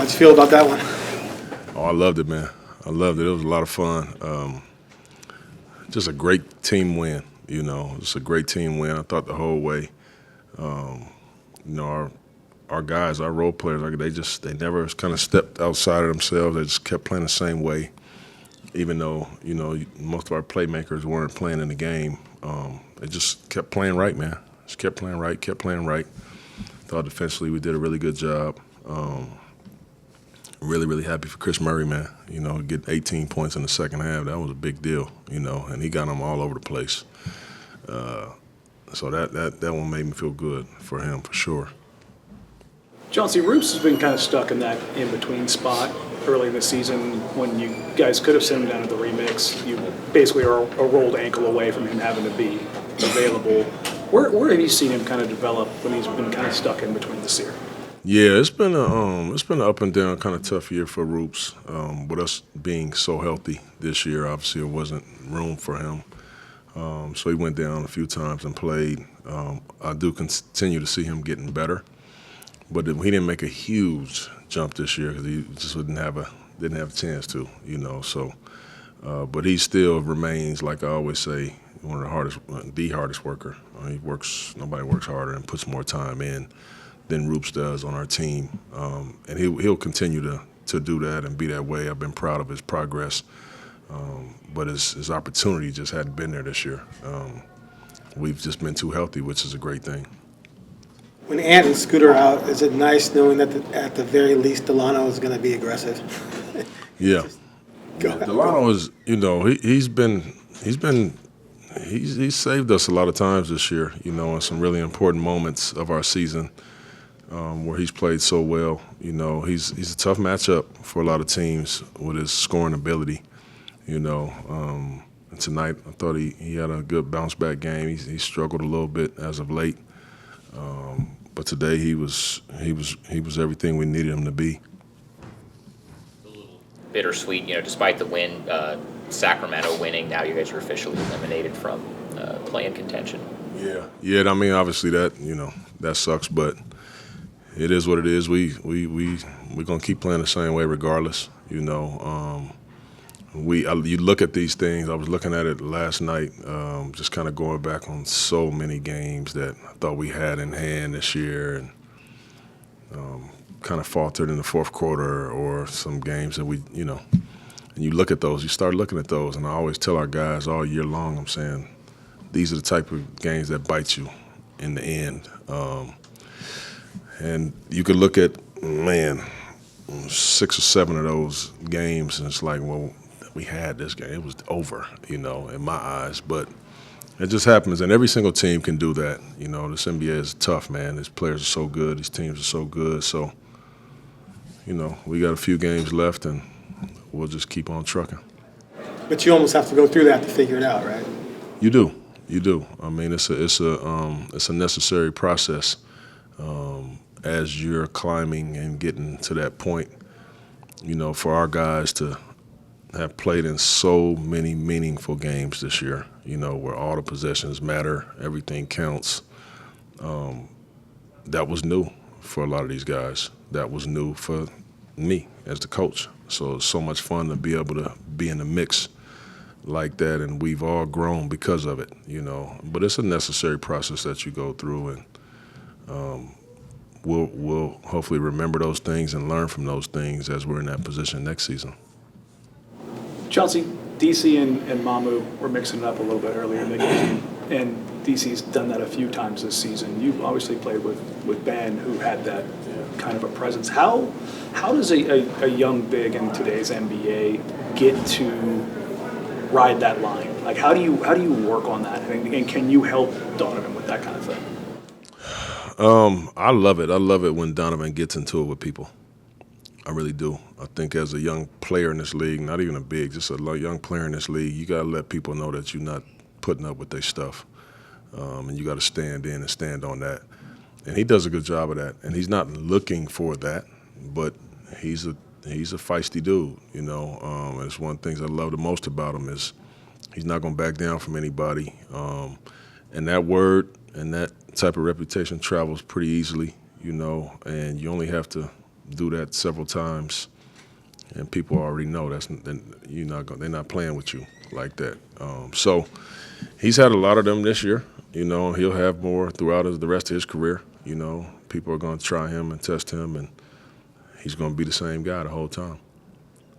How'd you feel about that one? Oh, I loved it, man. I loved it. It was a lot of fun. Just a great team win, Just a great team win. I thought the whole way, our guys, our role players, they never kind of stepped outside of themselves. They just kept playing the same way, even though, most of our playmakers weren't playing in the game. They just kept playing right, man. Just kept playing right. Thought defensively we did a really good job. Really, really happy for Chris Murray, man. Get 18 points in the second half, that was a big deal, and he got them all over the place. So that one made me feel good for him, for sure. Chauncey, Roos has been kind of stuck in that in-between spot early in the season when you guys could have sent him down to the remix. You basically are a rolled ankle away from him having to be available. Where have you seen him kind of develop when he's been kind of stuck in between this year? Yeah, it's been an up and down kind of tough year for Roos. With us being so healthy this year, obviously there wasn't room for him. So he went down a few times and played. I do continue to see him getting better, but he didn't make a huge jump this year because he just didn't have a chance to, So, but he still remains, like I always say, one of the hardest worker. Nobody works harder and puts more time in than Roos does on our team, and he'll continue to do that and be that way. I've been proud of his progress, but his opportunity just hadn't been there this year. We've just been too healthy, which is a great thing. When Ant and Scooter are out, is it nice knowing that at the very least Delano is going to be aggressive? Yeah, Delano is. He's saved us a lot of times this year. In some really important moments of our season. Where he's played so well. He's a tough matchup for a lot of teams with his scoring ability. And tonight I thought he had a good bounce back game. He struggled a little bit as of late, but today he was everything we needed him to be. A little bittersweet, despite the win, Sacramento winning. Now you guys are officially eliminated from play-in contention. Yeah. I mean, obviously that sucks, but. It is what it is. We're gonna keep playing the same way regardless. You look at these things. I was looking at it last night, just kind of going back on so many games that I thought we had in hand this year, and kind of faltered in the fourth quarter, or some games that and you look at those. You start looking at those, and I always tell our guys all year long, I'm saying, these are the type of games that bite you in the end. And you could look at, 6 or 7 of those games, and it's like, well, we had this game. It was over, in my eyes. But it just happens, and every single team can do that. This NBA is tough, man. These players are so good. These teams are so good. So, we got a few games left, and we'll just keep on trucking. But you almost have to go through that to figure it out, right? You do. I mean, it's a necessary process. As you're climbing and getting to that point, for our guys to have played in so many meaningful games this year, where all the possessions matter, everything counts. That was new for a lot of these guys. That was new for me as the coach. So it's so much fun to be able to be in the mix like that, and we've all grown because of it, But it's a necessary process that you go through, and we'll hopefully remember those things and learn from those things as we're in that position next season. Chauncey, DC and Mamu were mixing it up a little bit earlier in the game, and DC's done that a few times this season. You've obviously played with Ben, who had that kind of a presence. How does a young big in today's NBA get to ride that line? Like, how do you work on that, and can you help Donovan with that kind of thing? I love it. I love it when Donovan gets into it with people. I really do. I think as a young player in this league, not even a big, just a young player in this league, you got to let people know that you're not putting up with their stuff. And you got to stand in and stand on that. And he does a good job of that. And he's not looking for that, but he's a feisty dude, And it's one of the things I love the most about him is he's not going to back down from anybody. And that word and that type of reputation travels pretty easily, and you only have to do that several times, and people already know they're not playing with you like that. So he's had a lot of them this year. He'll have more throughout the rest of his career. People are going to try him and test him, and he's going to be the same guy the whole time.